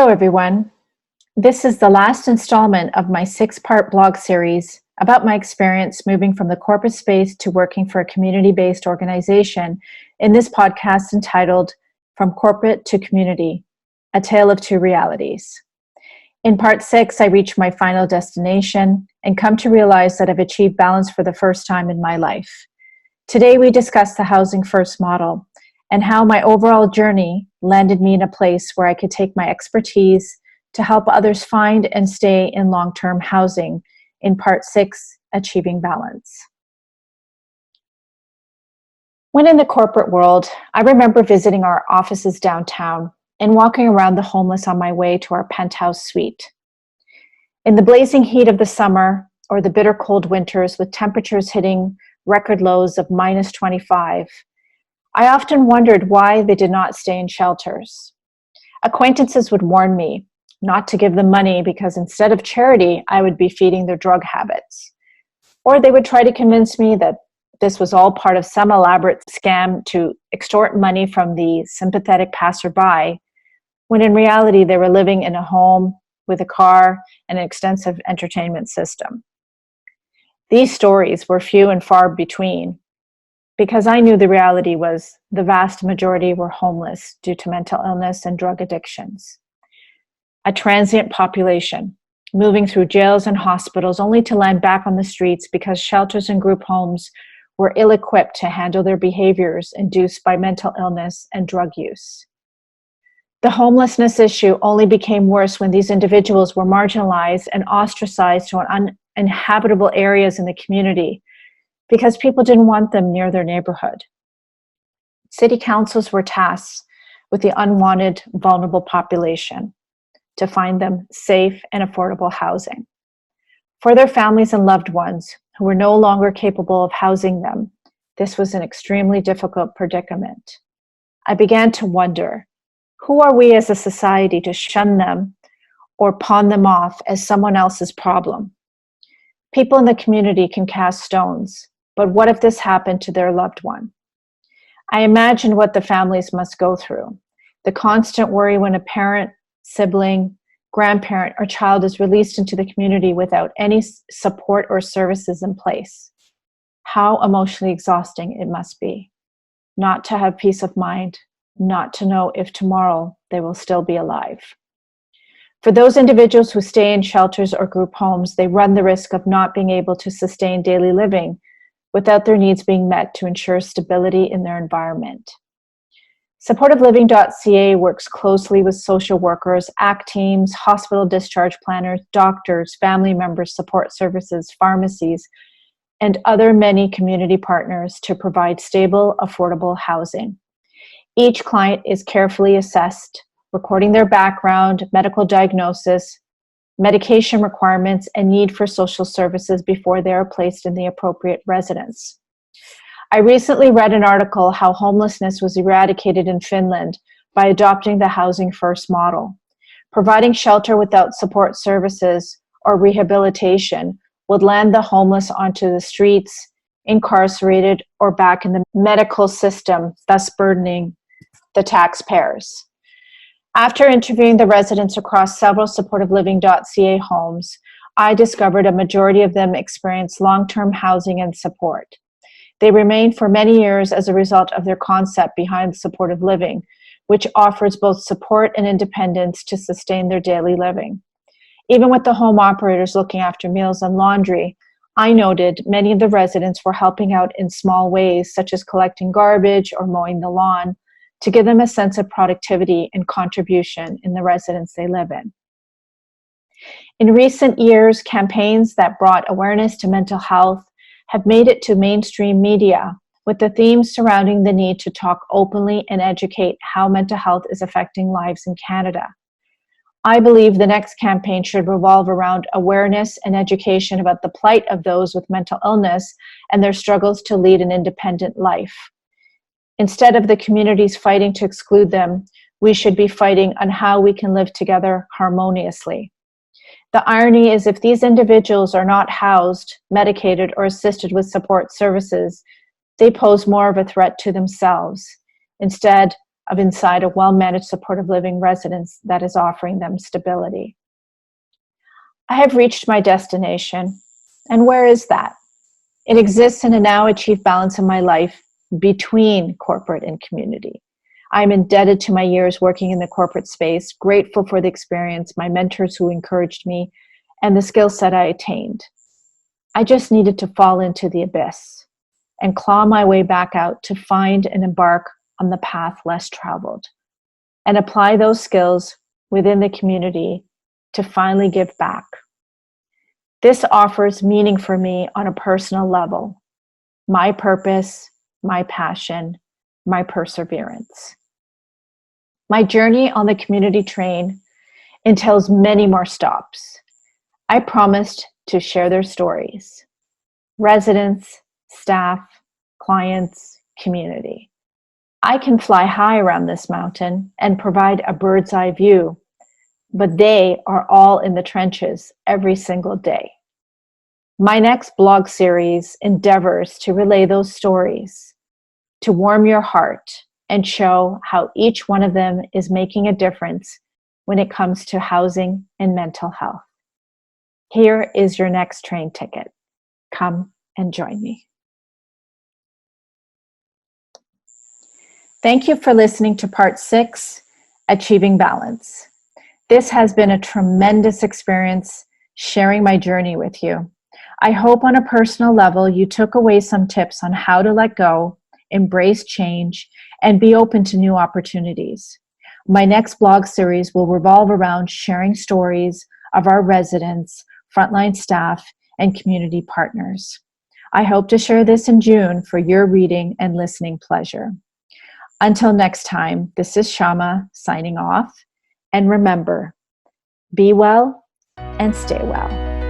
Hello, everyone. This is the last installment of my 6-part blog series about my experience moving from the corporate space to working for a community-based organization in this podcast entitled From Corporate to Community, A Tale of Two Realities. In part 6, I reach my final destination and come to realize that I've achieved balance for the first time in my life. Today, we discuss the Housing First model and how my overall journey landed me in a place where I could take my expertise to help others find and stay in long-term housing in part 6, Achieving Balance. When in the corporate world, I remember visiting our offices downtown and walking around the homeless on my way to our penthouse suite. In the blazing heat of the summer or the bitter cold winters with temperatures hitting record lows of minus 25, I often wondered why they did not stay in shelters. Acquaintances would warn me not to give them money because instead of charity, I would be feeding their drug habits. Or they would try to convince me that this was all part of some elaborate scam to extort money from the sympathetic passerby, when in reality they were living in a home with a car and an extensive entertainment system. These stories were few and far between, because I knew the reality was the vast majority were homeless due to mental illness and drug addictions. A transient population, moving through jails and hospitals only to land back on the streets because shelters and group homes were ill-equipped to handle their behaviors induced by mental illness and drug use. The homelessness issue only became worse when these individuals were marginalized and ostracized to uninhabitable areas in the community, because people didn't want them near their neighborhood. City councils were tasked with the unwanted, vulnerable population to find them safe and affordable housing. For their families and loved ones who were no longer capable of housing them, this was an extremely difficult predicament. I began to wonder, who are we as a society to shun them or pawn them off as someone else's problem? People in the community can cast stones, but what if this happened to their loved one? I imagine what the families must go through. The constant worry when a parent, sibling, grandparent, or child is released into the community without any support or services in place. How emotionally exhausting it must be. Not to have peace of mind, not to know if tomorrow they will still be alive. For those individuals who stay in shelters or group homes, they run the risk of not being able to sustain daily living without their needs being met to ensure stability in their environment. SupportiveLiving.ca works closely with social workers, ACT teams, hospital discharge planners, doctors, family members, support services, pharmacies, and other many community partners to provide stable, affordable housing. Each client is carefully assessed, recording their background, medical diagnosis, medication requirements, and need for social services before they are placed in the appropriate residence. I recently read an article how homelessness was eradicated in Finland by adopting the Housing First model. Providing shelter without support services or rehabilitation would land the homeless onto the streets, incarcerated, or back in the medical system, thus burdening the taxpayers. After interviewing the residents across several SupportiveLiving.ca homes, I discovered a majority of them experience long-term housing and support. They remained for many years as a result of their concept behind supportive living, which offers both support and independence to sustain their daily living. Even with the home operators looking after meals and laundry, I noted many of the residents were helping out in small ways, such as collecting garbage or mowing the lawn, to give them a sense of productivity and contribution in the residence they live in. In recent years, campaigns that brought awareness to mental health have made it to mainstream media, with the themes surrounding the need to talk openly and educate how mental health is affecting lives in Canada. I believe the next campaign should revolve around awareness and education about the plight of those with mental illness and their struggles to lead an independent life. Instead of the communities fighting to exclude them, we should be fighting on how we can live together harmoniously. The irony is, if these individuals are not housed, medicated, or assisted with support services, they pose more of a threat to themselves, instead of inside a well-managed supportive living residence that is offering them stability. I have reached my destination, and where is that? It exists in a now achieved balance in my life between corporate and community. I'm indebted to my years working in the corporate space, grateful for the experience, my mentors who encouraged me, and the skill set I attained. I just needed to fall into the abyss and claw my way back out to find and embark on the path less traveled and apply those skills within the community to finally give back. This offers meaning for me on a personal level, my purpose, my passion, my perseverance. My journey on the community train entails many more stops. I promised to share their stories. Residents, staff, clients, community. I can fly high around this mountain and provide a bird's eye view, but they are all in the trenches every single day. My next blog series endeavors to relay those stories, to warm your heart and show how each one of them is making a difference when it comes to housing and mental health. Here is your next train ticket. Come and join me. Thank you for listening to Part 6, Achieving Balance. This has been a tremendous experience sharing my journey with you. I hope on a personal level you took away some tips on how to let go, embrace change, and be open to new opportunities. My next blog series will revolve around sharing stories of our residents, frontline staff, and community partners. I hope to share this in June for your reading and listening pleasure. Until next time, this is Shama signing off. And remember, be well and stay well.